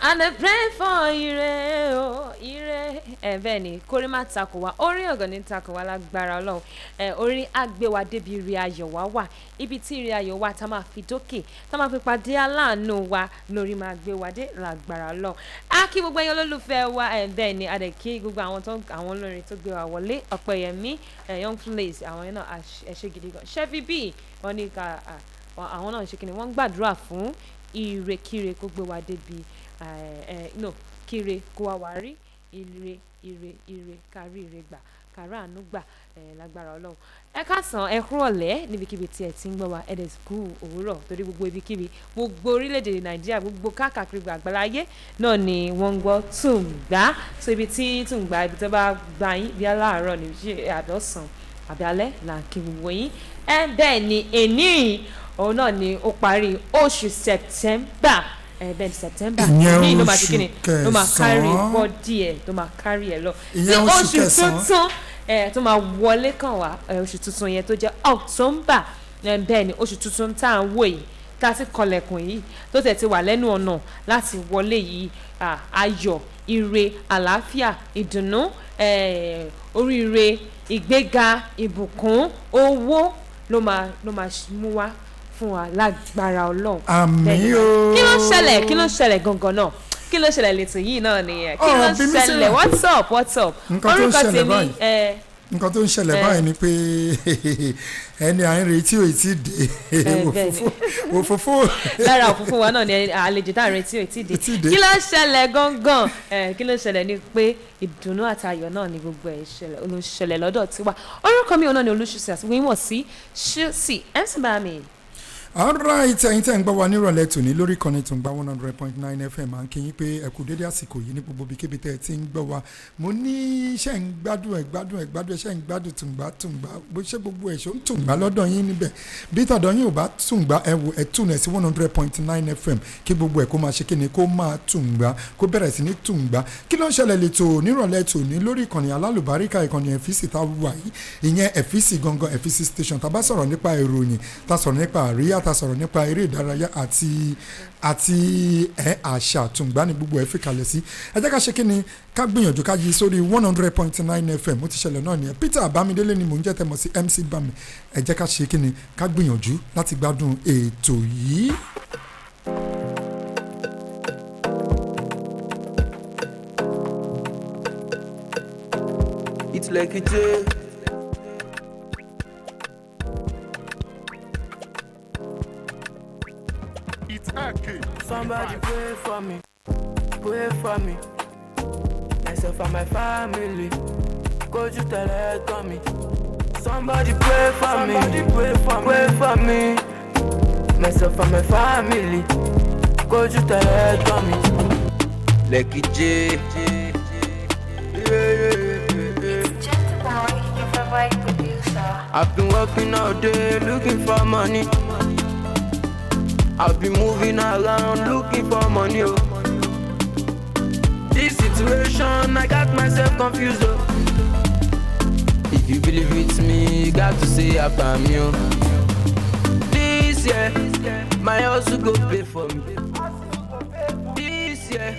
And I pray for ire o ire bẹ́ẹ̀ ni kórè má takò wá orí ọ̀gàn ní takò wá lágbára Ọlọ́run orí àgbéwá débi ire ayọ̀ wá wà ibi tí ire ayọ̀ wà tá máa fi dókè tá máa fi pàdé aláàánú wa lórí máa gbé wa dé lágbára Ọlọ́run á kí gbogbo ẹ̀yin olólùfẹ́ wa bẹ́ẹ̀ ni a dẹ̀ kí gbogbo àwọn olórin tó gbé wa wọlé Ọpẹ́yẹmí Young Place àwọn yẹn náà ẹ ṣé gidi gan Chevy B wọ́n ní ká àwọn náà ṣe kí ni wọ́n ń gbàdúrà fún ire-kíre kó gbé wa débi no kíre kó wa wá rí ire kárí ire gbà kárí àánú gbà lágbára Ọlọ́run ẹ káàsán ẹ kúrọ̀lẹ́ níbikíbi tí ẹ ti ń gbọ́ wa ẹ dẹ̀ kú òwúrọ̀ torí gbogbo ibikíbi gbogbo orílẹ̀-èdè Nàìjíríà gbogbo káàkiri àgbáláyé náà ni wọ́n ń gbọ́ Tùǹgbá so ibi tí Tùǹgbá ibi tó bá gbà yín bí aláàárọ̀ ní ṣe àdọ́sàn àbí alẹ́ là ń kí gbogbo yín bẹ́ẹ̀ ni èní òun náà ni ó parí oṣù September bẹ́ẹ̀ ni September ní ló máa ṣe kíni ló máa kárí bọ́dí ẹ̀ tó máa kárí ẹ̀ lọ sí oṣù tuntun tó máa wọlé kàn wá oṣù tuntun yẹn tó jẹ́ October bẹ́ẹ̀ ni oṣù tuntun tá à ń wò yìí tá a ti kọlẹ̀kùn yìí tó tẹ̀ ti wà lẹ́nu ọ̀nà láti wọlé yìí ayọ̀ ire àlàáfíà ìdùnnú oríire ìgbéga ìbùkún owó ló máa mú wá fún wa lágbára Ọlọ́run. Àmín o. Kí ló ṣẹlẹ̀ gangan náà kí ló ṣẹlẹ̀ lẹ́tọ̀ yìí náà nìyẹn kí ló ṣẹlẹ̀ what's up orúkọ tèmi nǹkan tó ń ṣẹlẹ̀ báyìí ni pé ẹni à ń retí ò tí dé òfófó. lára òfófó wa náà ni àlejò tá à ń retí ò tí dé kí ló ṣẹlẹ̀ gangan kí ló ṣẹlẹ̀ ni pé ìdùnnú àti ayọ̀ náà ni gbogbo ẹ̀ ṣẹlẹ̀ lọ́dọ̀ tiwa orúkọ mi ò náà ni Olúṣùṣì àti wíwọ̀n sí ṣùṣì MC Bami. Alright, ẹ̀yin tẹ́ ń gbọ́ wa nírọ̀lẹ́ tòní lórí ìkànnì Tùǹgbá 100.9 FM à ń kí yín pé ẹ kú dédé àsìkò yìí ní gbogbo ibikíbi tẹ́ ẹ ti ń gbọ́ wa mo ní iṣẹ́ ń gbádùn iṣẹ́ ń gbádùn Tùǹgbá bó ṣe gbogbo ẹ̀ṣọ́ ń Tùǹgbá lọ́dọ̀ yín níbẹ̀ bí tọ̀dọ̀ yín ò bá Tùǹgbá ẹ wò ẹ tún ẹ̀ sí 100.9 FM kí gbogbo ẹ̀ kó máa ṣe kí ni kó máa Tùǹgbá kó bẹ̀rẹ̀ sí ní Tùǹgbá kí ló ń ṣẹlẹ̀ lẹ́tọ̀ nírọ̀lẹ́ tòní lórí ìkànnì alálùbáríkà ìkànnì ẹ̀fíìsì tá a wà yìí ìyẹn ẹ̀fíìsì gangan ẹ̀fíìsì station tá a bá sọ̀rọ̀ nípa ìròyìn tá a sọ̀rọ̀ nípa àríyá tá a sọ̀rọ̀ nípa eré ìdárayá àti àṣà Tùǹgbá ní gbogbo ẹ̀ fi kalẹ̀ sí ẹ jẹ́ ká ṣe kí ni ká gbìyànjú ká yí sórí 100.9 FM ó ti ṣẹlẹ̀ náà nìyẹn Peter Bámidélé ni mò ń jẹ́ tẹ̀mọ̀ sí MC Bami ẹ jẹ́ ká ṣe kí ni ká gbìyànjú láti gbádùn ètò yìí. It's like a day. Somebody pray for me, myself and my family. Go to tell me. Somebody pray for me, myself and my family. Go to tell me. Like it J. It's Gentle Boy, your favorite producer. I've been working all day looking for money. I've been moving around looking for money, oh. This situation, I got myself confused, oh. If you believe it's me, you got to say after me, oh. This year, my house will go pay for me. This year,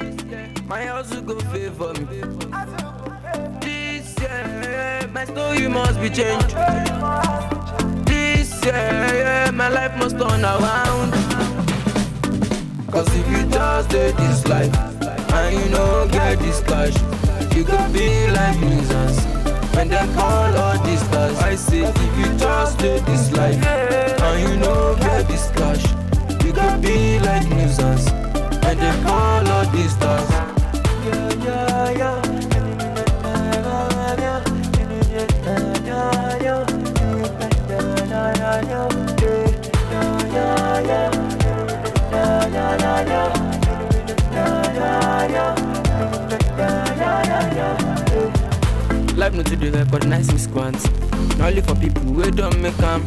my house will go pay for me. This year, my story must be changed. This year, my life must turn around. Cause if you just did this life and you don't get this cash, you could be like nuisance when they call all these stars. I say if you just did this life and you don't get this cash, you could be like nuisance when they call all these stars. Life not to do recognize me squants. Not only for people who don't make them.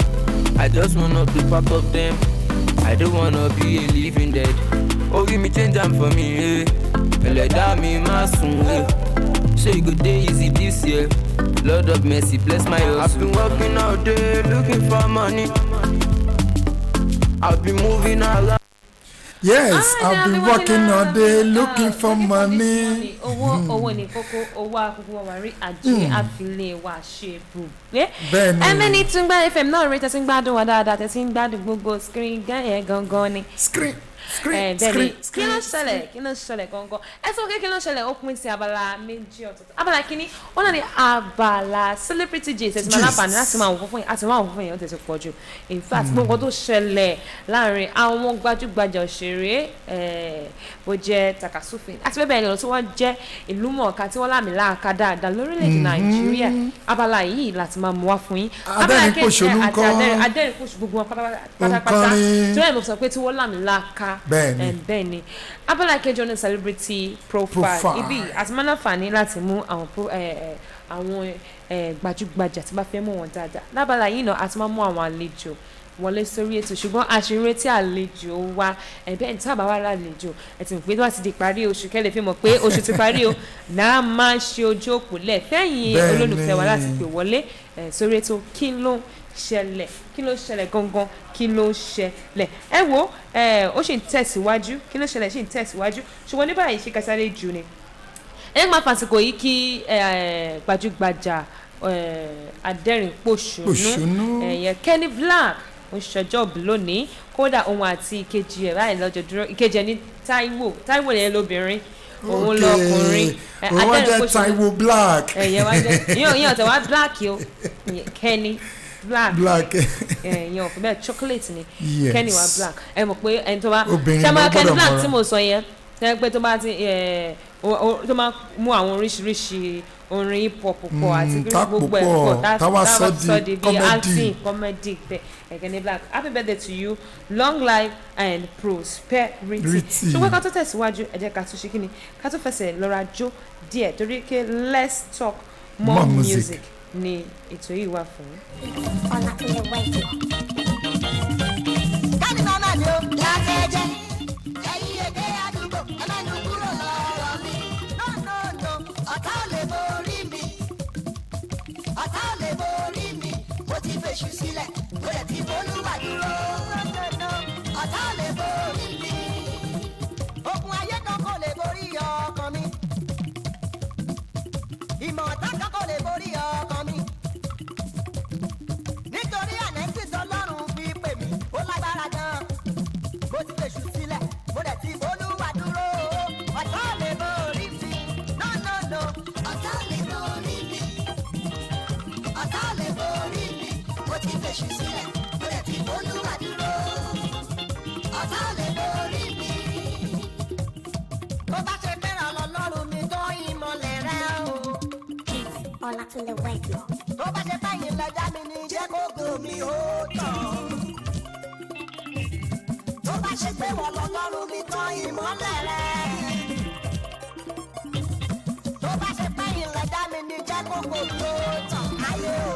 I just wanna be part of them. I don't wanna be a living dead. Oh, give me change them for me, let me masoon, So you go day easy this year. Lord of mercy, bless my hustle. I've been working all day looking for money. I've been moving around. Yes, I've been working all day looking for money. Owó ni kókó, owó akókó wa rí ajé àfilé wa ṣe bùgbé. Bẹ́ẹ̀ni. Ẹ̀mẹ́ni Tungba FM náà rí tẹ́sí ń gbádùn wa dáadáa, tẹ́sí ń gbádùn gbogbo screen yẹn gangan ni. Screen. Bẹ́ẹ̀ni kí ló ṣẹlẹ̀ gangan ẹ sọ pé kí ló ṣẹlẹ̀ ó pín sí abala méjì ọ̀tọ̀ọ̀tọ̀ abala kínní ó náà ní abala celebrity gist ẹ̀sìn máa láǹfààní láti máa wò fún yín àti máa wò fún yín ó tẹ̀sí pọ̀ jù in fact gbogbo tó ṣẹlẹ̀ láàrin àwọn gbajúgbajà òṣèré bó jẹ́ takasúfin àti bẹ́ẹ̀ bẹ́ẹ̀ lọ tí wọ́n jẹ́ ìlúmọ̀ọ́ká tí wọ́n láàmì láàka dáadáa lórílẹ̀‐èdè Nàìjíríà abala yìí láti máa mú wá fún yín adẹ́rìnpòṣónú ńkọ́ adẹ́rìnpòṣónú gbogbo wọn pátápátá tí wọ́n sọ pé tí wọ́n láàmì láàka bẹ́ẹ̀ni abala kẹjọ ní celebrity profile ibi àti máa láǹfààní láti mú àwọn gbajúgbajà tí bá fẹ́ mọ̀ wọ́n dáadáa lábala yìí náà àti máa mú àwọn àlejò wọlé sórí ètò ṣùgbọ́n àṣírí tí àlejò wa bẹ́ẹ̀ ní tábà wà lálejò ẹ̀tì pé tó bá ti di parí oṣù kẹ́lẹ̀ fi mọ̀ pé oṣù ti parí o náà máa ń ṣe ojú òpó lẹ̀ fẹ́yìn olólùfẹ́ wa láti pè wọlé sórí ètò kí ló ṣẹlẹ̀ gangan kí ló ṣẹlẹ̀ ẹ wo ó ṣì ń tẹ̀síwájú kí ló ṣẹlẹ̀ ṣì ń tẹ̀síwájú ṣùgbọ́n ní báyìí ṣe kásáré jù ni ẹ máa fàsìkò yìí kí gbajúgbajà adẹ́rìn-pòṣónú ẹ̀yẹ Kenny Black ó ṣọjọ́ bí lónìí kódà òun àti ìkejì ẹ̀ báyìí lọ́jọ́ dúró ìkejì ẹ̀ ní Táíwò yẹn lóbìnrin òun lọkùnrin òun jẹ́ Táíwò Black ẹ̀yẹ wá jẹ́ ìyẹn ọ̀tẹ̀ wá Black o Kenny Black èèyàn ò fi bẹ́ẹ̀ chocolate ni Kenny wa Black ẹ mọ̀ pé ẹni tó bá ṣàmà Kenny Black tí mo sọ yẹn ẹ pé tó bá ti tó máa mú àwọn oríṣiríṣi orin hip hop pọ̀ àti gbogbo ẹ̀ pọ̀ táwa sọ di bíi acting comedy Kenny Black happy birthday to you long life and prosperity ṣùgbọ́n ká tó tẹ̀síwájú ẹ jẹ́ ká tún ṣe kí ni ká tó fẹsẹ̀ lọ́ra jó díẹ̀ torí pé let's talk more music ni ètò yìí wà fún. káàdì màmá mi ò lákẹ́jẹ́ ẹ̀yìn èdè àdúgbò ẹ̀mẹ́nu kúrò lọ́rọ̀ mi no ọ̀tá ò lè borí mi ọ̀tá ò lè borí mi mo ti fèṣù sílẹ̀ mo lè ti bolúwa dúró ọ̀tá ò lè borí mi ogun ayé kan kò lè borí ọkàn mi ìmọ̀ ọ̀tá kan kò lè borí ọkàn mi nítorí ànẹ́tì tọ́lọ́run fi pè mí ó lágbára gan mo ti fèṣù sílẹ̀ mo dẹ̀ ti bolúwa dúró ọ̀tá ò lè borí mi no ọ̀tá ò lè borí mi ọ̀tá ò lè borí mi mo ti fèṣù sílẹ̀ mo dẹ̀ ti bolúwa dúró ọ̀tá ò lè borí mi bó bá ṣe fẹ́ràn lọ́lọ́run mi tó ìmọ̀lẹ̀ rẹ̀ o. Ọlákúnlé wẹ́ẹ̀dì. Tó bá ṣe báyìí lọ́jà mi ní jẹ́ kó gùn mi ó tàn. Tó bá ṣe pé wọ́n lọ́lọ́run mi tán ìmọ́lẹ̀ rẹ̀. Tó bá ṣe báyìí lọ́jà mi ní jẹ́ kó gùn mi ó tàn. Ayé o,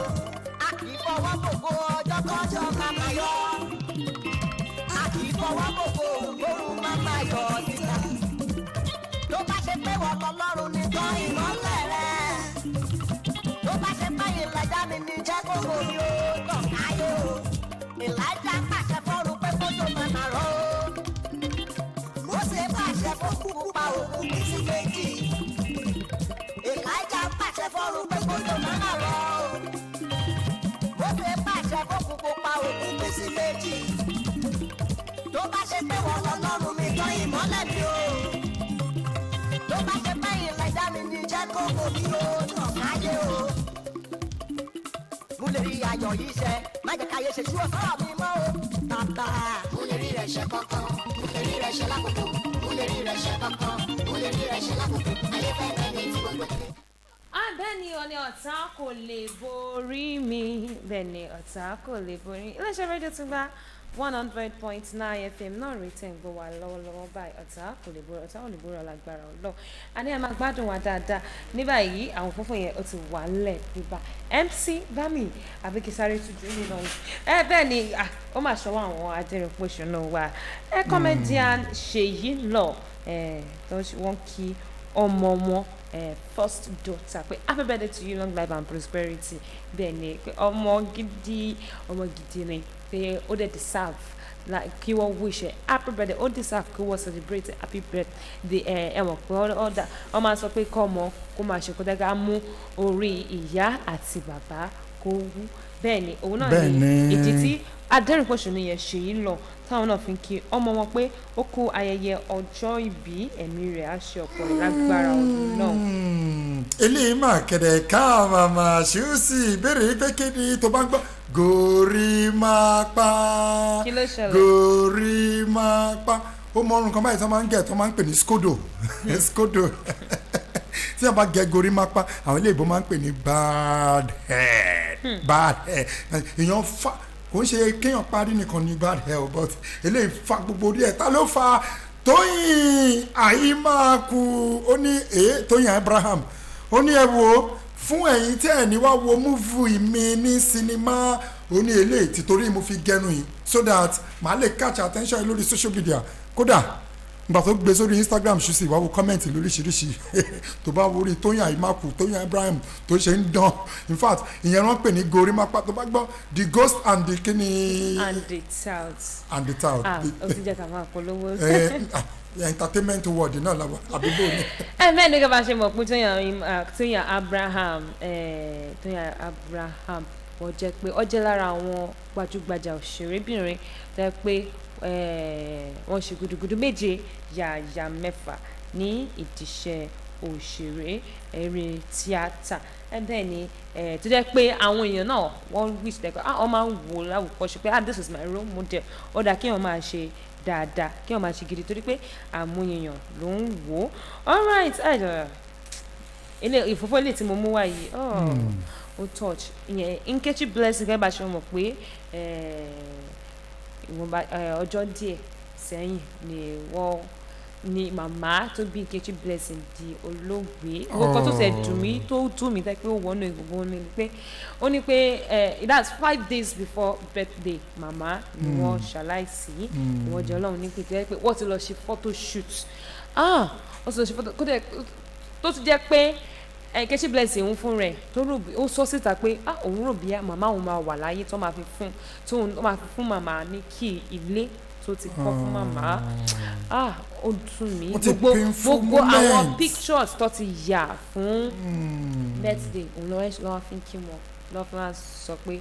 a kì í fọwọ́ gbogbo ọjọ́ kọjọ́ máma yọ. A kì í fọwọ́ gbogbo òórùn máma yọ síta. Tó bá ṣe pé wọ́n lọ́lọ́run mi tán ìmọ́lẹ̀ rẹ̀. Tó bá ṣe báyìí lẹ́jà mi ní jẹ́ kó borí ó tàn káyé o. Ìlàjà pàṣẹ fọ́run pé kótó máa rọ́ o. Mo ṣe pàṣẹ fún kúkú pa òkú mi sí méjì. Ìlàjà pàṣẹ fọ́run pé kótó máa rọ́ o. Mo ṣe pàṣẹ fún kúkú pa òkú mi sí méjì. Tó bá ṣe pé wọ́n lọ́lọ́run mi tán ìmọ́lẹ̀ mi o. Tó bá ṣe báyìí lẹ́jà mi ní jẹ́ kó borí ó tàn káyé o. Mo lè rí ayọ̀ yìí ṣe, má jẹ́ káyé ṣe ṣú ọ̀sán mi mọ́ o. Bàbá. Mo lè rí rẹ̀ ṣe kankan, mo lè rí rẹ̀ ṣe lákòókò, mo lè rí rẹ̀ ṣe kankan, mo lè rí rẹ̀ ṣe lákòókò, ayé fẹ́ fẹ́ ní tí gbogbo ìdílé. Bẹ́ẹ̀ni ọ̀nì ọ̀tá kò lè borí mi bẹ́ẹ̀ni ọ̀tá kò lè borí iléeṣẹ́ rédíò Tungba 100.9 FM náà rí tẹ̀ ń gbọ́ wa lọ́wọ́lọ́wọ́ báyìí ọ̀tá kò lè borí ọ̀tá ò lè borí ọ̀làgbára ọlọ́ọ̀ àní ẹ̀ máa gbádùn wa dáadáa ní báyìí àwọn fúnfún yẹn ó ti wà ńlẹ̀ bíbá MC Bami àbíkísáré tuntun nínú bẹ́ẹ̀ ni ó máa ṣọwọ́ àwọn adẹ́rìn-pòṣónú wa comedian Ṣèyí Lọ tó wọ́n kí ọmọ wọn first daughter pé happy birthday to you long life and prosperity bẹ́ẹ̀ ni pé ọmọ gidi ni pé ó dẹ̀ deserve like kí wọ́n wish ẹ happy birthday ó deserve kí wọ́n celebrate happy birthday ẹ mọ̀ pé wọ́n máa sọ pé kọ́ ọmọ kó máa ṣe kó dẹ́gà mú orí ìyá àti bàbá kó wú bẹ́ẹ̀ ni òun náà ni ìdí tí adẹ́rìnpọ̀ṣọ́nù yẹn ṣe yìí lọ táwọn náà fi ń kí ọmọ wọn pé ó kú ayẹyẹ ọjọ́ ìbí ẹ̀mí rẹ̀ á ṣe ọ̀pọ̀ lágbára ọdún náà. eléyìí máa kẹ̀dẹ̀ ká màmá ṣùsì ìbéèrè pé kí ni tó bá ń gbọ́ gorímápá kí ló ṣẹlẹ̀ gorímápá ó mọ orun kan báyìí tó máa ń gẹ̀ tó máa ń pè ní skodo skodo tí wọ́n bá gẹ gorímápá àwọn ilé ìbò máa ń pè ní bad head bad head èèyàn fa kò ń ṣe kéèyàn parí nìkan ní bad head but eléyìí fa gbogbo orí ẹ̀ ta ló fa Tóyìn Àyímákù ó ní Tóyìn Abraham ó ní ẹ wo fún ẹ̀yin tí ẹ̀ ní wá wo múfù mi ní sinimá ó ní eléyìí títorí mo fi gẹnu yìí so that màá lè catch attention yìí lórí social media kódà nígbà tó gbé sórí Instagram ṣùsì wá wo kọ́mẹ̀ntì lóríṣiríṣi tó bá wo rí Tóyìn Àyímákù Tóyìn Abraham tó ṣe ń dán in fact ìyẹn wọ́n pè ní gorímápá tó bá gbọ́ the ghost and the kíni. and the tout. and the tout. ó ti jẹ́ ká máa polówó. entertainment word náà làwọn àbíbò ni. bẹ́ẹ̀ ni ká bá ṣe mọ̀ pé Tóyìn Abraham wọ́n jẹ́ pé ó jẹ́ lára àwọn gbajúgbajà òṣèrébìnrin tẹ́ pé wọ́n ṣe gudugudu méje yàyà mẹ́fà ní ìdíṣẹ́ òṣèré eré tíátà bẹ́ẹ̀ ni tó jẹ́ pé àwọn èèyàn náà wọ́n wish that wọ́n máa ń wò láwùkọ́ṣe pé this is my role model ó dáa kí wọ́n máa ṣe dáadáa kí wọ́n máa ṣe gidi torí pé àmúyẹ̀yàn ló ń wò ó alright ìfọ́fọ́ ilé tí mo mú wá yìí ó touch ìyẹn Nkechi Blessing gẹ́gẹ́ bá ṣe mọ̀ pé ìwọ̀nba ọjọ́ díẹ̀ sẹ́yìn ni wọ́n ni màmá tó bí Nkechi Blessing di olóògbé gbogbo tó ṣe dùn mí tó tú mi tẹ́ pé ó wọnú ìgbòho mi ni pé ó ní pé that's 5 days before birthday màmá ni wọ́n ṣaláìsí ìwọ́n jẹ́ ọlọ́run ní pé wọ́n ti lọ ṣe photo shoot ó ti lọ ṣe photo kó dẹ̀ tó ti jẹ́ pé Nkechi Blessing ń fún rẹ̀ ó sọ síta pé òun rò bí màmá òun máa wà láyé tó máa fi fún màmá ní kí ilé tó ti kọ́ fún màmá ó dùn mí gbogbo àwọn pictures tó ti yà fún birthday òun lọ́wọ́ fi ń kí wọn lọ́wọ́ fi máa sọ pé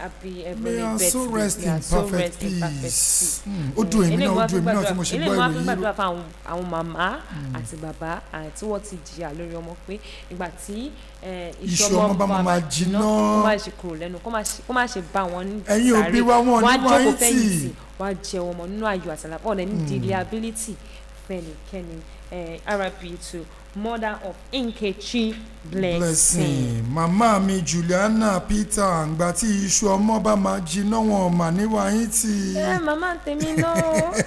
happy every birthday so rest in perfect peace ó dùn èmi náà tí mo ṣe gbọ́ ìwé yìí. eléyìí wọ́n á fi gbàdúrà fún àwọn màmá àti bàbá tí wọ́n ti jìyà lórí ọmọ pé ìgbà tí ìṣọmọ bá máa jiná kó má ṣe kúrò lẹ́nu kó má ṣe bá wọn ní ẹ̀yin òbí wa wọn ní wáyé tì wọ́n á jẹ ọmọ nínú ayọ̀ àtàlàpọ̀ ọ̀nà ní deliability fẹ́nikẹ́ni RIP to mother of Nkechi Blessing. màmá mi Juliana Peter àgbà tí iṣu ọmọ bá máa jiná wọn mà ní wáyé tì. màmá tèmi náà wọ́n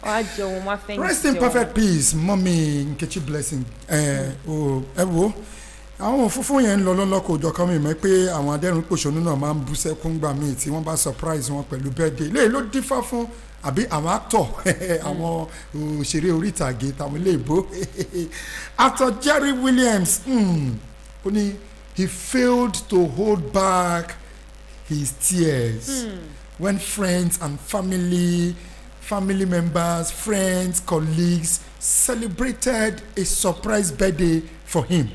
á jẹ wọn wọ́n á fẹ́yìn jẹ wọn. rest in perfect peace mọ́mí Nkechi Blessing ẹ wo àwọn òfófó yẹn ń lọ lọ́lọ́kọ̀ òjọ̀ kan mi mọ̀ pé àwọn adẹ́rùn-pòṣónú náà máa ń bú sẹ́kún gbà míì tí wọ́n bá surprise wọn pẹ̀lú birthday léyìí ló dífá fún àbí àwọn actor àwọn òṣèré orí ìtàgé táwọn ilé ìbò actor Jerry Williams ó ní he failed to hold back his tears when friends and family members, friends, colleagues celebrated a surprise birthday for him.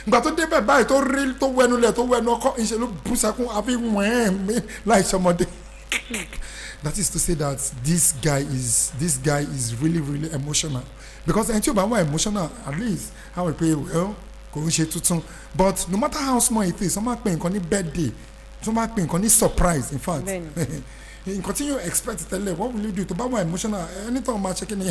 Gbà tó débẹ̀ báyìí tó rí tó wẹnulẹ̀ tó wẹnu ọkọ ìṣe ló bú sẹ́kún àfi wẹ́n mi láì sọmọdé. That is to say that this guy is really emotional because ẹni tí o bá wà emotional at least àwọn ìpè kò ń ṣe tuntun but no matter how small it is wọ́n máa pè nǹkan ní birthday wọ́n máa pè nǹkan ní surprise in fact nǹkan tí you expect tẹ́lẹ̀ what will you do tó bá wà emotional anytime máa ṣe kí ni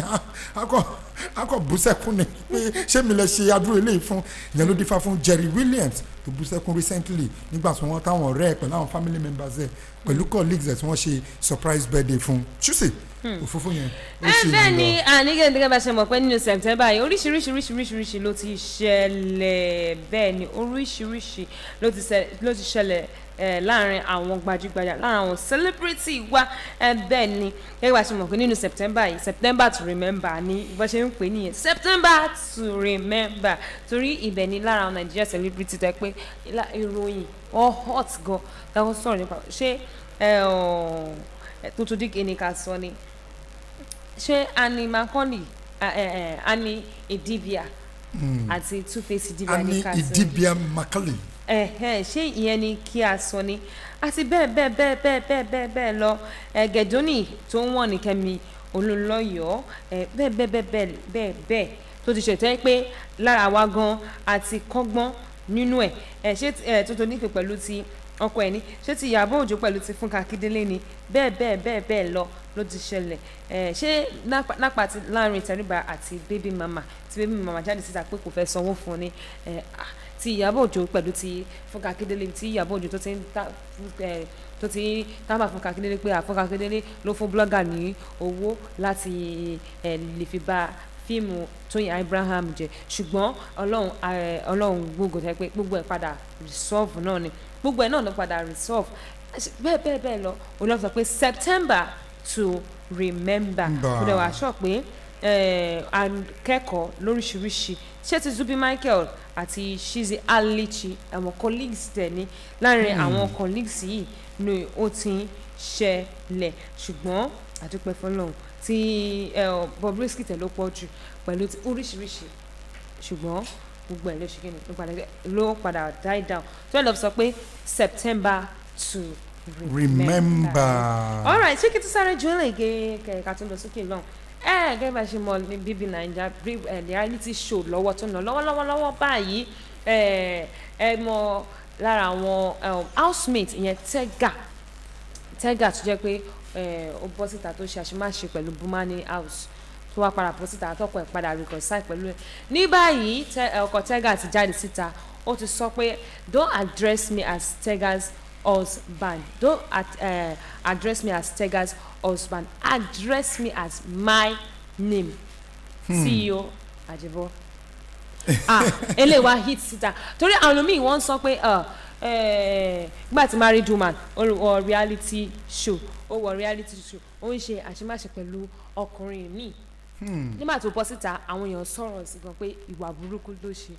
akọ bú sẹ́kún ni pé ṣé mi lè ṣe adúrò eléyìí fún ìyẹn ló dífá fún Jerry Williams tó bú sẹ́kún recently nígbà tí wọ́n táwọn ọ̀rẹ́ ẹ̀ pẹ̀lú àwọn family members ẹ̀ pẹ̀lú colleagues ẹ̀ tí wọ́n ṣe surprise birthday fún ṣùṣì òfófó yẹn ó ṣe ìlú lọ. bẹ́ẹ̀ ni àníkẹ́ bá ṣe mọ̀ pé nínú September yìí oríṣiríṣi ló ti ṣẹlẹ̀ bẹ́ẹ̀ ni oríṣiríṣi ló ti ṣẹlẹ̀ láàrin àwọn gbajúgbajà láàrin àwọn celebrity wa bẹ́ẹ̀ ni gẹ́gẹ́ bá ṣe mọ̀ pé nínú September yìí September to remember ni bó ṣe ń pè nìyẹn September to remember torí ibẹ̀ ni lára àwọn Nigeria celebrity tẹ́ pé ìròyìn hot gan táwọn sọ̀rọ̀ nípa ṣé tuntun dígí ni ká sọ ni ṣé Annie Macaulay Annie Idibia àti Two-Face Idibia Annie ní ká sọ Idibia Macaulay. ṣé ìyẹn ni kí a sọ ni àti bẹ́ẹ̀ lọ Gẹ̀dọ́nì tó ń wọ̀n ní Kẹ́mi Olúnlọ́yọ̀ bẹ́ẹ̀ tó ti ṣètò pé lára wa gan àti kọ́gbọ́n nínú ṣé tuntun nípe pẹ̀lú ti ọkọ ẹ̀ ní ṣé ti Ìyábọ̀ Òjó pẹ̀lú ti Fúnkẹ́ Akíndélé ni bẹ́ẹ̀ lọ ló ti ṣẹlẹ̀ ṣé nápa ti láàrin Tẹríba àti Baby Mama tí Baby Mama jáde síta pé kò fẹ́ sanwó fún ni ti Ìyábọ̀ Òjó pẹ̀lú ti Fúnkẹ́ Akíndélé tí Ìyábọ̀ Òjó tó ti tábà Fúnkẹ́ Akíndélé pé Fúnkẹ́ Akíndélé ló fún blogger ní owó láti lè fi bá fíìmù Tóyìn Abraham jẹ ṣùgbọ́n Ọlọ́run gbogbo tẹ́ pé gbogbo ẹ̀ padà resolve náà ni gbogbo ẹ̀ náà ló padà resolve bẹ́ẹ̀ lọ olóòtú sọ pé September to remember kò dẹ̀ wá sọ pé akẹ́kọ̀ọ́ lóríṣiríṣi ṣé ti Zubi Michael àti Shizzy Alichi àwọn colleagues tẹ̀ ní láàrin àwọn colleagues yìí ni ó ti ń ṣẹlẹ̀ ṣùgbọ́n àdúpẹ́ fọlọ́run tí Bobrisky tẹ̀ ló pọ̀ jù pẹ̀lú ti oríṣiríṣi ṣùgbọ́n gbogbo ẹ̀ ló ṣe kíni ló padà die down 12 sọ pé September to remember. Alright, ṣé kí n tún sáré jù ú lè gé kẹ̀kẹ́ tó lọ sókè lọ́hùn gẹ́gẹ́ bá ṣe mọ̀ ní BB Naija reality show lọ́wọ́ tó ń lọ lọ́wọ́lọ́wọ́ báyìí ẹ mọ̀ lára àwọn housemate ìyẹn Tega tó jẹ́ pé ó bọ́ síta tó ṣe àṣemáṣe pẹ̀lú Bumani house tó wá padà bọ́ síta àtọ́kọ̀ ẹ̀ padà reconcile pẹ̀lú ẹ̀ ní báyìí ọkọ Tega ti jáde síta ó ti sọ pé don't address me as Tega's husband don't address me as Tega's husband address me as my name CEO Ajibo eléwà hit síta torí àwọn míì wọ́n sọ pé gbà tí married woman ó wọ reality show ó ń ṣe àṣemáṣe pẹ̀lú ọkùnrin míì nígbà tó bọ́ síta àwọn èèyàn sọ̀rọ̀ sí gan pé ìwà burúkú ló ṣe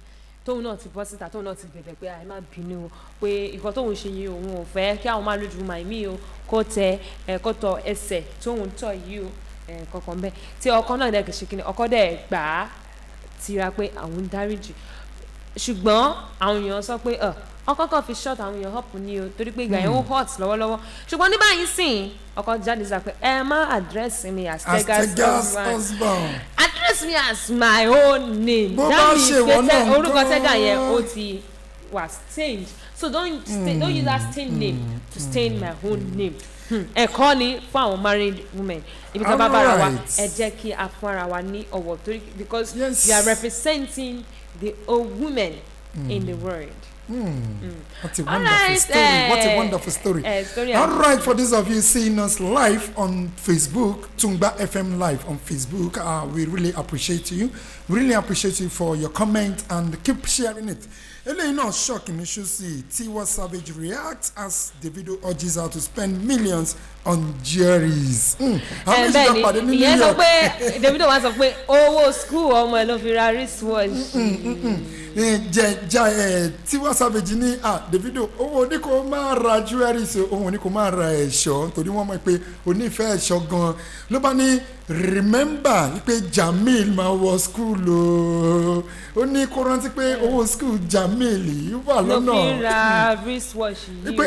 tóun náà ti bọ́ síta tóun náà ti bẹ̀bẹ̀ pé àì má bínú o pé nǹkan tóun ṣe yìí òun ò fẹ́ kí àwọn married woman míì o kó tọ ẹsẹ̀ tóun tọ̀ yìí o kankan bẹ́ẹ̀ tí ọkọ náà dẹ̀ ṣe kíni ọkọ dẹ̀ gbà á tira pé àwọn ń dáríjì ṣùgbọ́n àwọn èèyàn sọ pé ọkọ kan fi short àwọn èèyàn hop ní o torí pé ìgbà yẹn ó hot lọ́wọ́lọ́wọ́ ṣùgbọ́n ní báyìí sìn ọkọ jáde sá pé ẹ má address me as Tega's husband address me as my own name that means orúkọ Tega yẹn ó ti wà stained so don't use that stained name to stain my own name ẹ̀kọ́ ni fún àwọn married women ibi kan bá bára wa ẹ jẹ́ kí a fún ara wa ní ọ̀wọ̀ torí because we are representing the old women in the world. What a wonderful story. What a wonderful story. All right, for those of you seeing us live on Facebook, Tungba FM Live on Facebook, we really appreciate you. Really appreciate you for your comment and keep sharing it. Eléyìí náà shocking ní ṣùsì Tiwa Savage reacts as Davido urges her to spend millions on jewelries. Bẹ́ẹ̀ni ìyẹn sọ pé Davido wá sọ pé owó school ọmọ ẹ̀ ló fi ra wristwatch. Tiwa Savage ní Davido owó ní kò máa ra jewelries òun ní kò máa ra ẹ̀ṣọ́ torí wọ́n mọ̀ pé onífẹ́ ẹ̀ṣọ́ gan ló bá ní remember pé Jamil máa wọ school o ó ní kó rántí pé owó school Jamil yìí wà lọ́nà ló fi ra wristwatch yìí o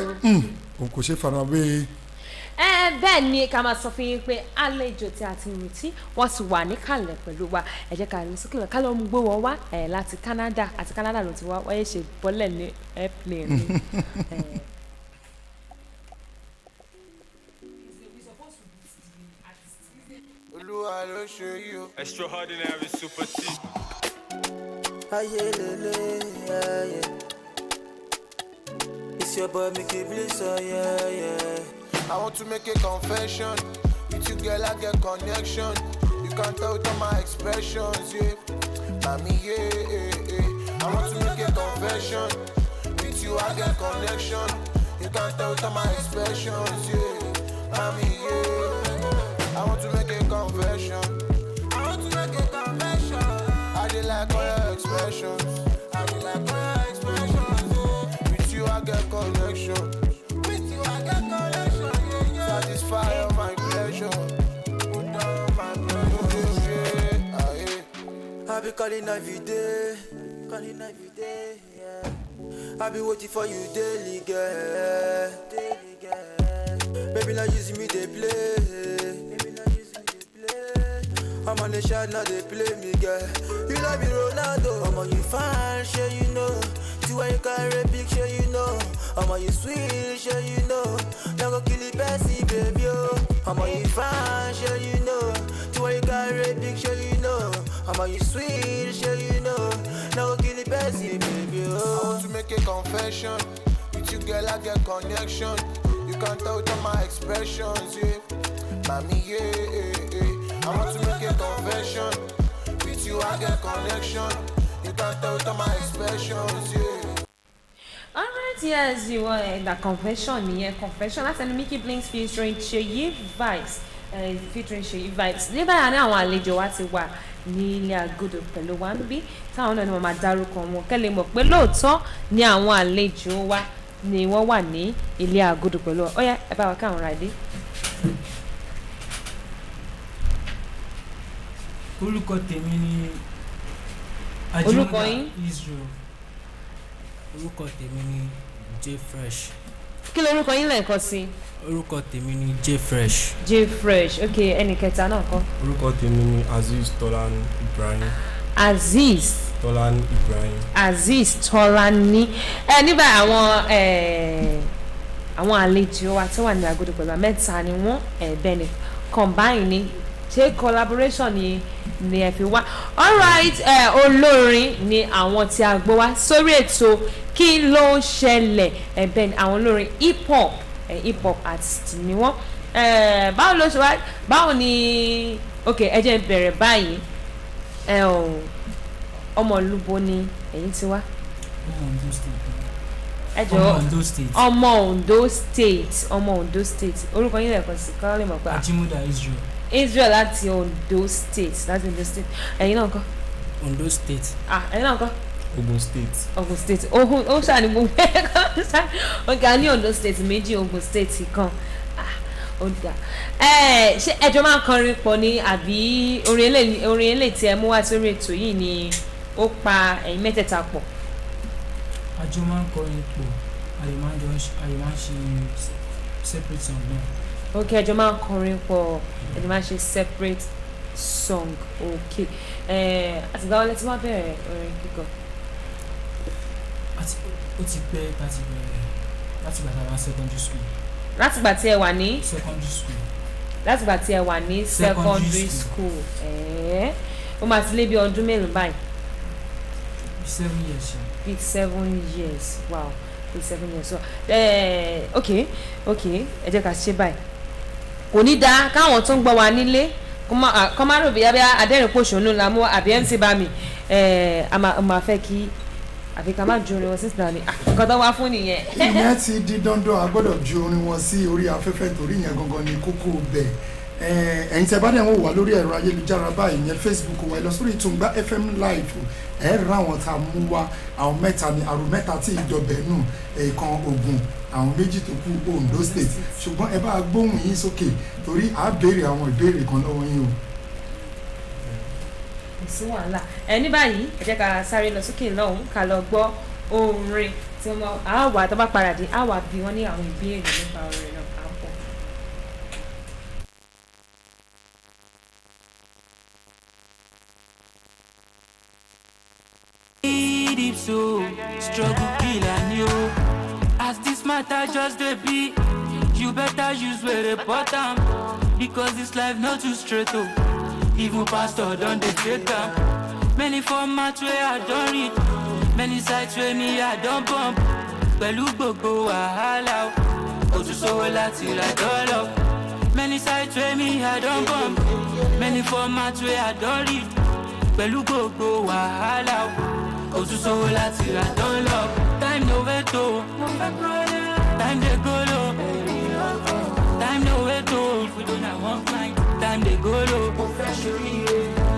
òun kò ṣe farawé. Bẹ́ẹ̀ ni ká máa sọ fún yín pé àlejò tí a ti retí wọ́n ti wà níkàlẹ̀ pẹ̀lú wa ẹ jẹ́ ká lọ sókè lọ ká lọ mú gbé wọn wá láti Canada àti Canada ló ti wá wáyé ṣe bọ́lẹ̀ ní airplane ni. Extraordinary Super T. It's your boy Mickey Bliss, yeah. I want to make a confession. With you, girl, I get connection. You can't tell with all my expressions, yeah. Mommy, yeah. I want to make a confession. With you, I get connection. You can't tell with all my expressions, yeah. Mommy, yeah. I want to make a confession. I did like all your expressions. With you, I get connection. be calling every day, yeah. I be waiting for you daily, girl. Baby, not using me, they play. I'm on the shot, now they play me, girl. You love me, Ronaldo. I'm on you fine, sure you know. See why you carry big, sure you know. I'm on you sweet, sure you know. Now go kill it, Bessie, baby, oh. I'm on you fine, sure you know. See why you carry big, sure you know. I'm on you sweet, sure you know. Now go kill it, Bessie, baby, oh. I want to make a confession. With you, girl, I get connection. You can't tell with all my expressions, yeah. Mommy, yeah. I want to make a confession. With you, I get connection. You can't tell with all my expressions, yeah. Alright, yes, you want that confession, yeah, confession. That's an Mickey Blinks featuring Sheyi Vibes. Featuring Sheyi Vibes. Nígbà yà ní àwọn àlejò wa ti wà ní ilé agodo pẹ̀lú wa níbí. Táwọn náà ni wọ́n máa dárúkọ wọn. Kẹ́lẹ́ mọ̀ pé lóòótọ́ ni àwọn àlejò wa ni wọ́n wà ní ilé agodo pẹ̀lú wa. Ó yá, ẹ bá wa káwọn ra dé. Orúkọ tèmi ni Orúkọ Ajimola yín? Israel. Orúkọ tèmi ni J Fresh. Kí lorúkọ yín lẹ́ẹ̀kan sí? Orúkọ tèmi ni J Fresh. J Fresh. Ok, ẹnì kẹta náà kọ́. Orúkọ tèmi ni Azeez Tolani Ibrahim. Azeez Tolani Ibrahim. Azeez Tolani. Nígbà àwọn àlejò wa tó wà ní agodo pẹ̀lú mẹ́ta ni wọ́n bẹ́ẹ̀ ni combine ni ṣé collaboration ni ẹ fi wá. Alright, olórin ni àwọn tí a gbọ́ wá sórí ètò kí ló ń ṣẹlẹ̀ bẹ́ẹ̀ ni àwọn olórin hip hop artist ni wọ́n. Báwo ló ṣe wá báwo ni ok ẹ jẹ́ n bẹ̀rẹ̀ báyìí ọmọ olúbo ni ẹ̀yin ti wá. Ọmọ Ondo State orúkọ yín lẹ́ẹ̀kan sí kọ́ lè mọ̀ pé Ajimola Israel. Israel láti Ondo State ẹ̀yin náà kọ́. Ondo State. Ẹ̀yin náà kọ́. Ogun State. Ó ṣàní gbogbo ẹ̀kọ́ ọ̀gá ní Ondo State méjì Ogun State kan ó dà. Ṣé ẹjọ́ máa ń kọrin pọ̀ ní àbí orin eléyìí tí ẹ mú wá sórí ètò yìí ni ó pa ẹ̀yin mẹ́tẹ̀ẹ̀ta pọ̀? Àjọ máa ń kọrin pọ̀, àyè máa ń ṣe separate song náà. Ok, ẹjọ́ máa ń kọrin pọ̀, ẹjọ́ máa ń ṣe separate song. Ok, àtìgbà wọlé tí wọ́n bẹ̀rẹ̀ orin kíkọ? Ó ti pẹ́ láti bẹ̀rẹ̀ láti gbà tá a wá secondary school. Látìgbà tí ẹ wà ní? Secondary school. Látìgbà tí ẹ wà ní secondary school. Ó máa ti lé bí ọdún mélòó báyìí? 7 years. Big 7 years. Wow, big 7 years. So, ok, ẹ jẹ́ ká ṣe báyìí. Kò ní dáa káwọn tó ń gbọ́ wa nílé kọ́ máa rò bí yábẹ́ adẹ́rìn-pòṣónú la mú àbí MC Bami a máa fẹ́ kí àfi ká má ju orin wọn sí ìsìnkú ni nǹkan tó wá fún nìyẹn. ìyẹn ti di dandan a gbọ́dọ̀ ju orin wọn sí orí afẹ́fẹ́ torí ìyẹn gangan ni kókó bẹ̀. ẹ̀yin tẹ́ bá dẹ̀ wọ́n wà lórí ẹ̀rọ ayélujára báyìí ìyẹn Facebook wa ẹ lọ sórí Tungba FM live ẹ rà àwọn tá a mú wá àwọn mẹ́ta ni àrùn mẹ́ta tí ìjọbẹ̀ nù ẹ̀ẹ̀kan Ògùn àwọn méjì tó kù Ondo State ṣùgbọ́n ẹ bá gbóhùn yín sókè torí à á béèrè àwọn ìbéèrè kan lọ́wọ́ yín o. kò sí wàhálà ní báyìí ẹ jẹ́ ká sáré lọ sókè lọ́hùn ká lọ gbọ́ orin tí wọ́n á wà tó bá paradì á wà bí wọ́n ní àwọn ìbéèrè nípa orin náà á pọ̀. So struggle kill and you as this matter just the be you better use where the bottom because this life not too straight oh even pastor don't they take them many formats where I don't read many sites where me I don't bump pẹ̀lú gbogbo wàhálà o tún sówó láti ra dọ́lọ̀ many sites where me I don't bump many formats where I don't read pẹ̀lú gbogbo wàhálà o tún sówó láti ra dọ́lọ̀ time no wait o time dey go low time no wait o if we don't have one flight time dey go low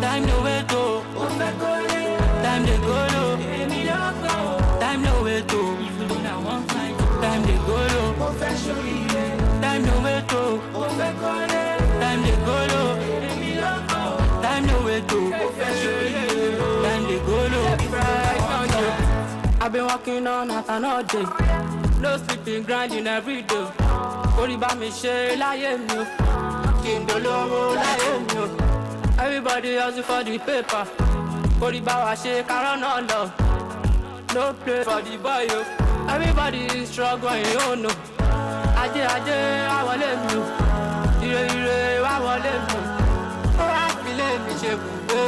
time no wait o time dey go low time no wait o if we don't have one flight time dey go low time no wait o time dey go low time no wait o been working on night and all day. No sleeping, grinding every day. Kori bá mi ṣe láyé mi o. Kí n dolówó láyé mi o. Everybody hustle for the paper. Kori bá wa ṣe kárọ̀ náà lọ. No play for the boy o. Everybody is struggling, you know. Ajé wá wọlé mi o. Ire wá wọlé mi o. Ó wá filé mi ṣe bùgbé.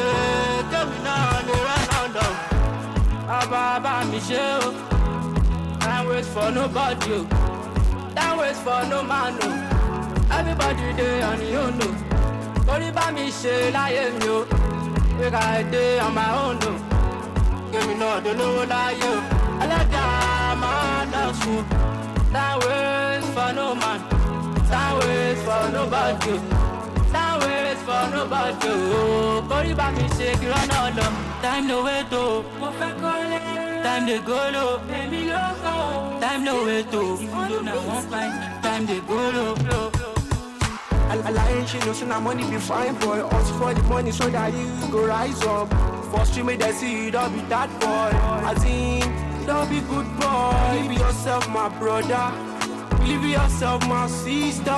Kémi náà lè rọ́nà lọ. Bàbá mi ṣe o. Can't wait for nobody o. Can't wait for no man o. Everybody dey on your own o. Kori bá mi ṣe láyé mi o. Make I dey on my own o. Kémi náà dolówó láyé o. Ẹlẹ́dàá máa lọ sùn. Can't wait for no man. Can't wait for nobody o. Can't wait for nobody o. Kori bá mi ṣe kí rọ́nà lọ. Time no wait o. Mo fẹ́ kọ́lé. Time dey go low. Èmi ló kọ́ o. Time no wait o. Even though na one fight. Time dey go low. I like she know, so now money be fine, boy. Also for the money, so that you go rise up. First you made that see, don't be that boy. I think, don't be good boy. Live yourself, my brother. Live yourself, my sister.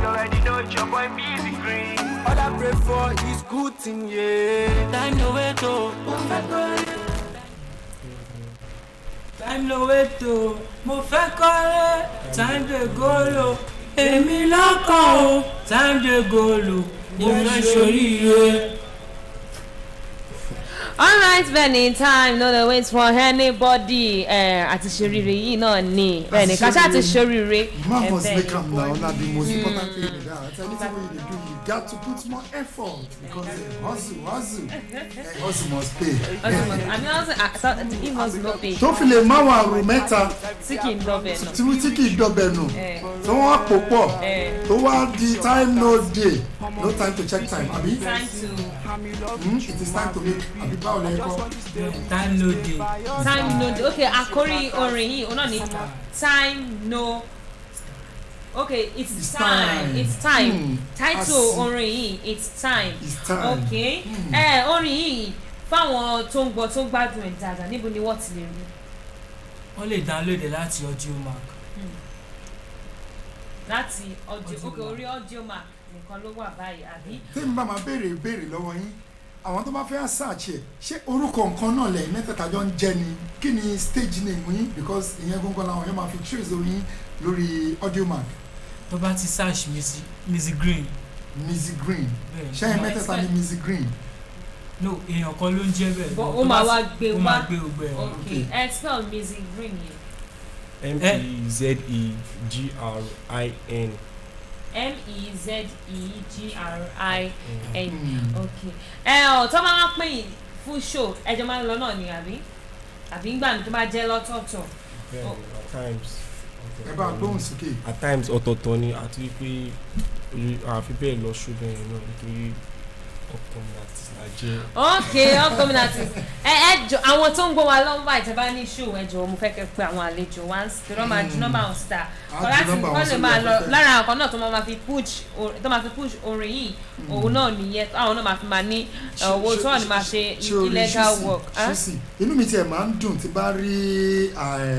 You already know it's your boy Music Green. All I pray for is good thing, yeah. Time no wait, oh. Time no wait, oh. Mo fẹ́ kọ́lé. Time dey go low. Èmi lọ́kàn o. Time dey go low. Mo fẹ́ ṣoríire. Alright, Benny, time no dey wait for anybody. Àti ṣoríire yìí náà ni. Benny, kàṣà àti ṣoríire. Man must make am now. Na the most important thing in that. Anything wey you dey do, you got to put more effort because hustle must pay. I mean, he must not pay. Tó fi lè máa wà àrùn mẹ́ta Tí kì í dọ́bẹ̀ nù. tí kì í dọ̀bẹ̀ nù tó wọ́n pò pọ̀ tó wá di time no dey no time to check time abi Time to it is time to make abi báwo lè kọ́. Time no dey. time no dey. Okay, àkórí orin yìí òun náà ni time no. Okay, it's time. It's time. Title orin yìí, it's time. It's time. Okay. Orin yìí fáwọn tó ń gbọ́ tó gbádùn ẹ̀ dáadáa níbo ni wọ́n ti lè rí? Wọ́n lè download ẹ̀ láti Audiomack. Láti okay, orí Audiomack nìkan ló wà báyìí àbí? tí n bá máa béèrè ìbéèrè lọ́wọ́ yín àwọn tó bá fẹ́ search ẹ̀ ṣé orúkọ nǹkan náà lẹ́yìn mẹ́tẹ̀ẹ̀ta jọ ń jẹ́ ni kí ni stage name yín because ìyẹn gbọ́ngàn làwọn yẹn máa fi trace orin lórí Audiomack. Tó bá ti search Music Green. Music Green ṣẹ́yìn mẹ́tẹ̀ẹ̀ta ni Music Green. No, èèyàn kan ló ń jẹ́ bẹ́ẹ̀. Ó máa wá gbé wá. Ó máa gbé gbogbo ẹ̀. Okay, expel Music Green yẹn. MEZEGRIN. MEZEGRIN. Okay. Tó máa ń pè yín fún show ẹjọ́ máa ń lọ náà ni àbí ńgbà mi tó bá jẹ́ lọ́tọ̀ọ̀tọ̀. At times. ẹ bá gbóhùn sókè. At times ọ̀tọ̀ọ̀tọ̀ ni àti wípé àfi bẹ́ẹ̀ lọ ṣùgbọ́n yẹn náà nítorí ọkùnrin àti àjẹ́. Okay, ọkùnrin àti ẹjọ́ àwọn tó ń gbọ́ wa lọ́wọ́ báyìí tẹ́ bá ní show ẹjọ́ mo fẹ́ kẹ́ pé àwọn àlejò wá ń sọ máa ju nọ́mbà wọn síta láti wọ́n lè máa lọ lára àwọn kan náà tó máa fi push orin yìí òun náà nìyẹn àwọn náà máa fi máa ní owó tó wà ní máa ṣe illegal work. inú mi tiẹ̀ máa ń dùn tí bá rí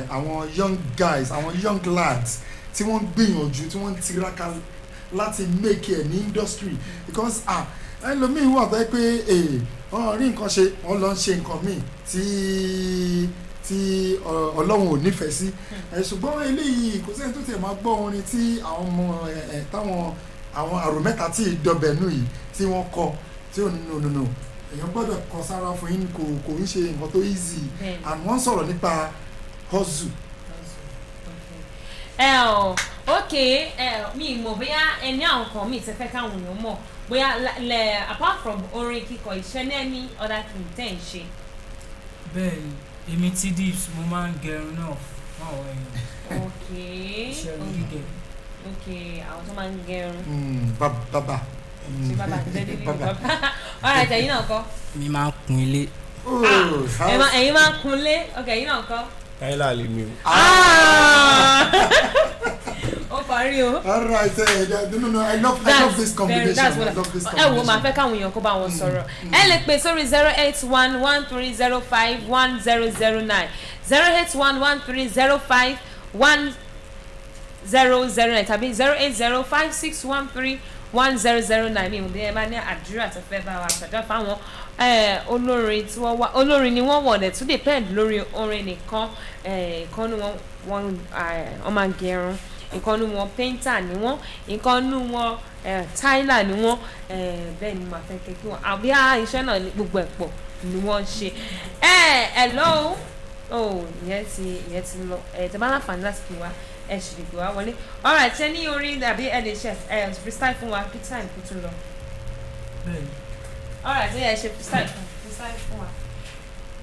àwọn young guys àwọn young lads tí wọ́n gbìyànjú tí wọ́n tiraka láti make it ní industry because ẹlòmíín wà tó yẹ pé wọ́n rí nǹkan ṣe wọ́n lọ ń ṣe nǹkan míì tí Ọlọ́run ò nífẹ̀ẹ́ sí ṣùgbọ́n eléyìí kò sẹ́ni tó tiẹ̀ máa gbọ́ orin tí àwọn ọmọ àwọn àrò mẹ́ta tí ìdọ̀bẹ̀nù yìí tí wọ́n kọ tí ò nínú èèyàn gbọ́dọ̀ kọ sára fún yín kò ń ṣe nǹkan tó easy and wọ́n sọ̀rọ̀ nípa hustle. Mi mọ̀ bóyá ẹni àwọn kan mi ti fẹ́ káwọn èèyàn mọ̀ bóyá apart from orin kíkọ iṣẹ́ ní any other thing tẹ́ ń ṣe. Bẹ́ẹ̀ni, èmi tí dips mo máa ń gẹrun náà fún àwọn èèyàn. Okay, àwọn tó máa ń gẹrun. Bàbá. Alright, ẹ̀yin náà kọ́. Mi máa ń kun ilé. Ẹ̀yin máa ń kunlé. Okay, ẹ̀yin náà kọ́. Táyìlá lè mi o. Ó pa worry o. All right, no, I love this combination. That's what I love this ẹ combination. wo màá fẹ́ káwọn èèyàn kó bá wọn sọ̀rọ̀ ẹ lè pè sórí 08113051009 08113051009 tàbí 08056131009 mi ò bí ẹ máa ní àdúrà tó fẹ́ bá wa ṣàdúrà fáwọn olórin tí wọ́n wá olórin ni wọ́n wọ̀ dẹ̀ tún depend lórí orin nìkan ìkan ní wọ́n máa ń gẹrun ìkan ní wọn painter ni wọ́n ìkan ní wọn tyler ni wọ́n bẹ́ẹ̀ ni màá fẹ́ kí wọ́n àbí iṣẹ́ náà ní gbogbo ẹ̀pọ̀ ni wọ́n ṣe hello ìyẹn ti lọ tẹ bá láǹfààní láti fi wá ẹ ṣì lè gbé wá wọlé alright ṣe ní orin àbí ẹ lè ṣe freestyle fún wa kí time kó tún lọ. alright ẹ ṣe freestyle fún wa.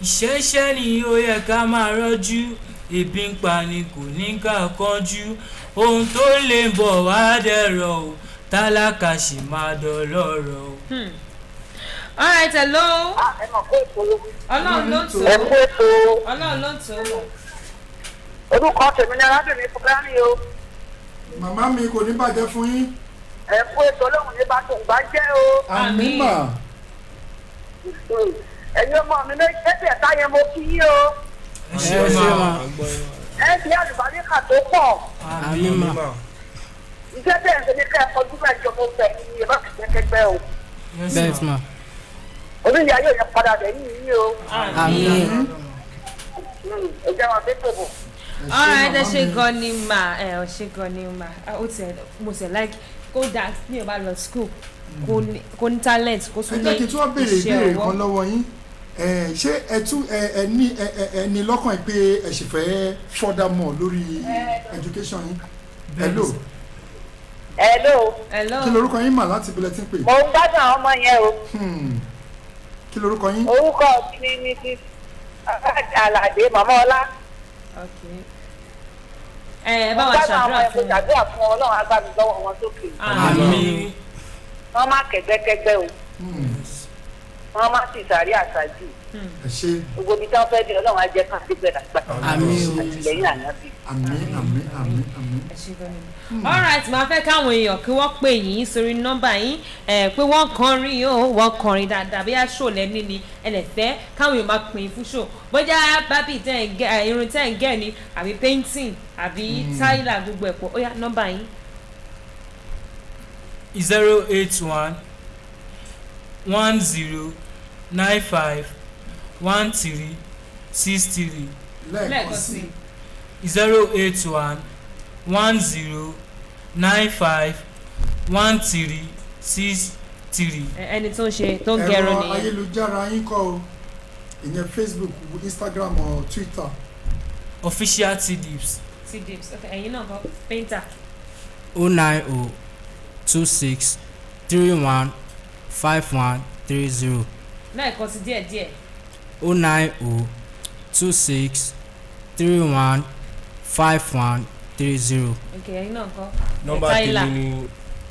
ìṣẹ́ṣẹ́ ni ó yẹ ká máa rọ́jú ebi ń pa ni kò ní ká kánjú ohun tó lè bọ̀ wá dẹ̀rọ̀ o tálákà sì máa dọ̀lọ́rọ̀ o. alright hello. ẹ mọ̀ pé ètò ọlọ́run ló ń tó ẹ kú ètò ọlọ́run ló ń tó mọ̀. orúkọ tèmi ní arábìnrin fúlàní o. màmá mi kò ní bàjẹ́ fún yín. ẹ kú ètò ọlọ́run ní bàtò ìgbà jẹ́ o. àmín mà. ẹ̀yin ọmọ mi méjì ẹ̀ta yẹn mo kí yín o. ẹ ṣe máa ẹ fi àlùbáríkà tó pọ̀. àmín mà. iṣẹ́ bẹ́ẹ̀ ṣe ní ká ẹ kọjú bá ìjọba ọ̀fẹ́ ní iye bá kìí kẹgbẹ́ o. bẹ́ẹ̀ mà. oríyá yóò yẹ padà dẹ̀ yín yín o. àmín. ẹ jẹ́ wọn dé tòbò. alright ẹ ṣe gan ni mà ẹ ṣe gan ni mà ó tiẹ̀ mo tiẹ̀ like kó dáa ní ọba lọ school kó ní talent kó tún ní ẹ jẹ́ kí tí wọ́n béèrè ìbéèrè kan lọ́wọ́ yín ṣé ẹ tún ẹ ní lọ́kàn pé ẹ sì fẹ́ further more lórí education yín. hello. hello. kí lorúkọ yín mà láti bulletin pé. mo ń gbádùn àwọn ọmọ yẹn o. kí lorúkọ yín. orúkọ mi ní Mrs. Alade Mama Ọlá. ẹ bá wa ṣàdúrà fún wọn. ṣàdúrà fún Ọlọ́run agbára lọ́wọ́ wọn sókè. àmín. wọ́n má kẹ̀gbẹ́kẹ́gbẹ́ o. wọ́n má sì sàrí àṣàjù. gbogbo ibi tí wọ́n fẹ́ di Ọlọ́run á jẹ́ ká síbẹ̀ lágbà. àmín. àtìlẹ́yìn ànábì. àmín. alright máa fẹ́ káwọn èèyàn kí wọ́n pè yín sórí nọ́mbà yín pé wọ́n kọrin wọ́n kọrin dáadáa bí aṣọ lẹ́ni ni ẹlẹ́fẹ́ káwọn èèyàn máa pè yín fún ṣò bójá bábí irun tẹ́ ń gẹ̀ ni àbí painting àbí tyler gbogbo ẹ̀pọ̀ ó yá nọ́mbà yín. 081 10 95 13 63 lẹ́ẹ̀kan sí 081 10 95 13 63. ẹni tó ń ṣe tó ń gẹrun nìyẹn. ẹ̀rọ ayélujára yín kọ́ o ìyẹn Facebook Instagram or Twitter. official T-Dips. ẹ̀yin náà kọ́ painter. 090 26 31 51 30. lẹ́ẹ̀kan sí díẹ̀díẹ̀. 090 26 31 51 30. okay ẹ̀yin náà kọ́. nọ́mbà tèmi ni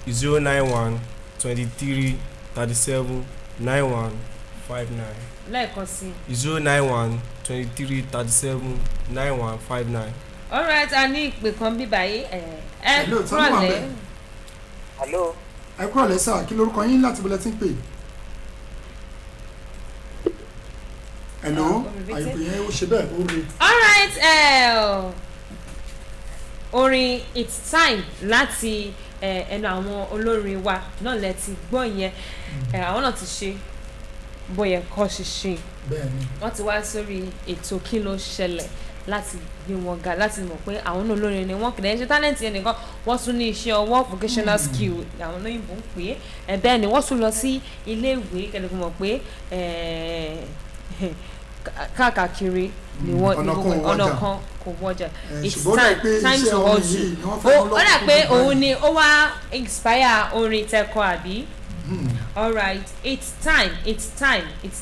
091 23 37 91 59. lẹ́ẹ̀kan sí. 091 23 37 91 59. alright a ní ìpè kan bí báyìí ẹ kúrọ̀lẹ́. hello. ẹ kúrọ̀lẹ́ sà kí lorúkọ yín láti bọ́lẹ̀ tí ń pè. hello àyùkù yẹn ó ṣe bẹ́ẹ̀ ó rí. alright orin it's time láti ẹnu àwọn olórin wa náà lẹ ti gbọ́ yẹn àwọn náà ti ṣe bóyá kọ́ ṣiṣẹ́ wọ́n ti wá sórí ètò kí ló ṣẹlẹ̀ láti gbé wọn ga láti mọ̀ pé àwọn náà olórin ni wọ́n kìí ṣe talent yẹn nìkan wọ́n tún ní iṣẹ́ ọwọ́ vocational skill àwọn olóyìnbó ń pè é bẹ́ẹ̀ ni wọ́n tún lọ sí ilé ìwé kẹ́lẹ́kùn mọ̀ pé káàkiri ni wọ́n ọ̀nà kan kò wọ́jà it's time to hustle ó dà pé òun ni ó wá inspire orin tẹ́kọ àbí alright it's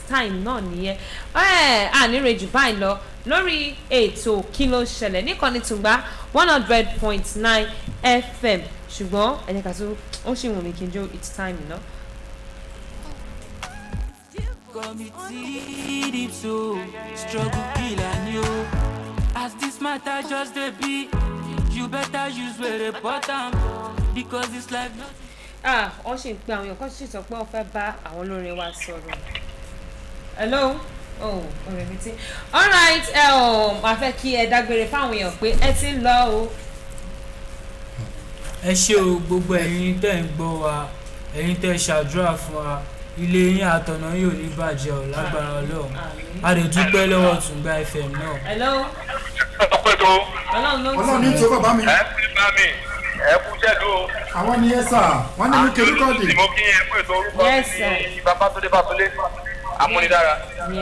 time náà nìyẹn àníre jù báyìí lọ lórí ètò kí ló ṣẹlẹ̀ níkànnì Tùngbá 100.9 FM ṣùgbọ́n ẹ̀jẹ̀ kà tó ó ṣì wù mí kí n jó it's time náà. Committed to struggle kill and you as this matter just dey be you better use where bottom because this life not. wọ́n ṣì ń pe àwọn èèyàn kan sì sọ pé wọ́n fẹ́ bá àwọn olórin wa sọ̀rọ̀. Hello? Orin mi ti. Alright, máa fẹ́ kí ẹ dágbére fáwọn èèyàn pé ẹ ti ń lọ o. Ẹ ṣé o gbogbo ẹ̀yin tẹ́ ń gbọ́ wa, ẹ̀yin tẹ́ ṣàdúrà fún wa, ilé yín àtọ̀nà yóò ní bàjẹ́ ọ̀ lágbára Ọlọ́run. A lè dúpẹ́ lọ́wọ́ Tùngbà FM náà. Hello? Ọlọ́run ní tí ó bàbá mi. Ẹ kú jẹ́lu o. Àwọn ni ẹ sà, wọ́n ní mi kiri kọ́ọ̀dì. Mo kí ẹ pé ètò orúkọ ní Babátúndé Bátúndé Amúnidára.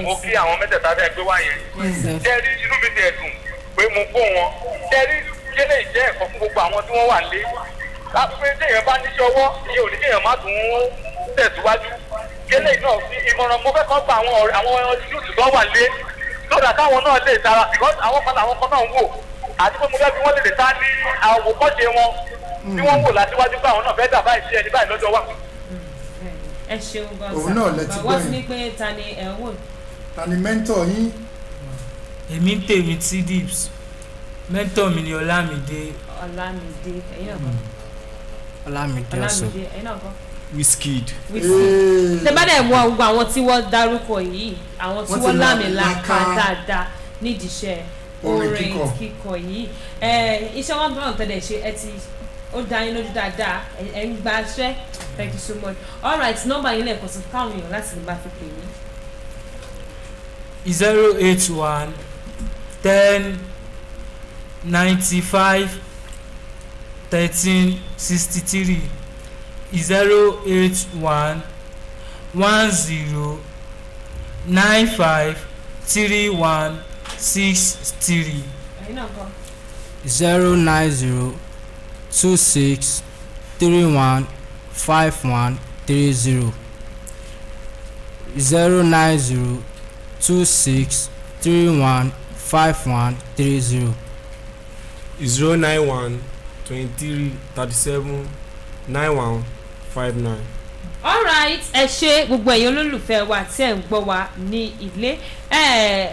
Mo kí àwọn mẹ́tẹ̀ẹ̀ta bẹ́ẹ̀ gbé wá yẹn. Jẹ́rí inú mi ti ẹ̀dùn pé mo kó wọn. Jẹ́rí jẹ́lẹ̀ jẹ́ ẹ̀kọ́ fún gbogbo àwọn tí wọ́n wà lé. Lápẹ́ téèyàn bá níṣẹ́ ọwọ́, iye òní kéèyàn má tún tẹ̀síwájú. Jẹ́lẹ̀ náà fi ìmọ̀ràn mo fẹ́ kọ́ gba àwọn yúùtù tó wà lé. Lọ́dà táwọn náà lè tara because àwọn kan náà ń wò. Àti pé mo fẹ́ fi wọ́n lè ta ní àwòkọ́ṣe wọn tí wọ́n wò látíwájú pé àwọn náà fẹ́ dà báyìí sí ẹni báyìí lọ́jọ́ wà. Ẹ ṣeun gan-an òun náà lẹ ti gbọ́ wọ́n ti ní pé ta ni ẹ̀ ń wò. Ta ni mẹ́ńtọ̀ yín? Èmi ń tèmi tí dips mẹ́ńtọ̀ mi ni Ọlámídé. Ọlámídé ẹ̀yin náà kọ́. Ọlámídé ọ̀sán. ẹ̀yin náà kọ́. Wizkid. Tẹ bá dẹ̀ mọ gbogbo àwọn tí wọ́n dárúkọ yìí àwọn tí wọ́n lámìlaka dáadáa nídìí iṣẹ́ orin kíkọ yìí iṣẹ́ wọn bá wọn tẹ̀lé ṣe ẹ ti ó dá yín lójú dáadáa ẹ ń gba iṣẹ́ thank you so much alright nọ́mbà yín lẹ́ẹ̀kan sí káwọn èèyàn láti lè bá fi pè yín. 081 10 95 13 63 081 10 95 31 63 090 26 31 51 30 090 26 31 51 30 091 23 37 91 59. alright ẹ ṣe gbogbo ẹ̀yin olólùfẹ́ wa tí ẹ̀ ń gbọ́ wa ní ilé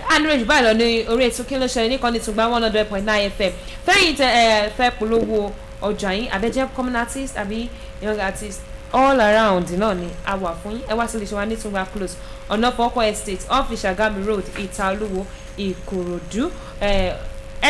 anúrẹ́jù báyìí lọ ní orí ètò kí ló ṣẹlẹ̀ ní kọ́ni Tùngbà 100.9 FM fẹ́yìn tẹ fẹ́ polówó ọjà yín àbẹ́jẹ́ common artist àbí young artist all around náà ni a wà fún yín ẹ wá sí ilé iṣẹ́ wa ní Tùngbà close ọ̀nà fọ́kọ́ estate off Ìṣàgámù road Ìta Olúwo Ìkòròdú ẹ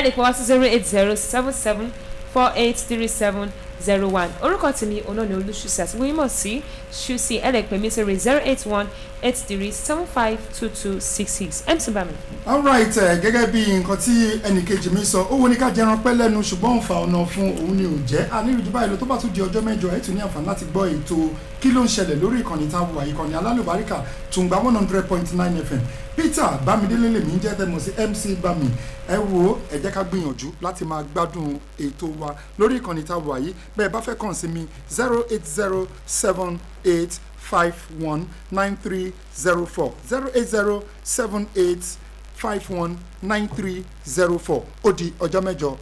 lè pè wá sí 08077 4837 01 orúkọ tèmi ọ̀nà ni Olúṣùsì àti wọ́n mọ̀ sí ṣùsì ẹ lè pè mí sórí 081 83 75 2266 MC Bami. alright gẹ́gẹ́ bí nǹkan tí ẹnìkejì mi sọ ó wo ní ká jẹran pẹ́ lẹ́nu ṣùgbọ́n òǹfà ọ̀nà fún òun ni ò jẹ́ anírúdú báyìí lọ tó bá tún di ọjọ́ mẹ́jọ ẹ̀ tún ní àǹfààní láti gbọ́ ètò kí ló ń ṣẹlẹ̀ lórí ìkànnì táwọn wà ìkànnì alálùbáríkà Tùngbà 100.9 FM Peter Bámidélé lèmi ń jẹ́ tẹ́mọ̀ sí MC Bami ẹ wo ẹ jẹ́ ká gbìyànjú láti máa gbádùn ètò wa lórí ìkànnì táwọn wà yìí bẹ́ẹ̀ bá fẹ́ kàn sí mi 08078519304 08078519304 ó di ọjọ́ mẹ́jọ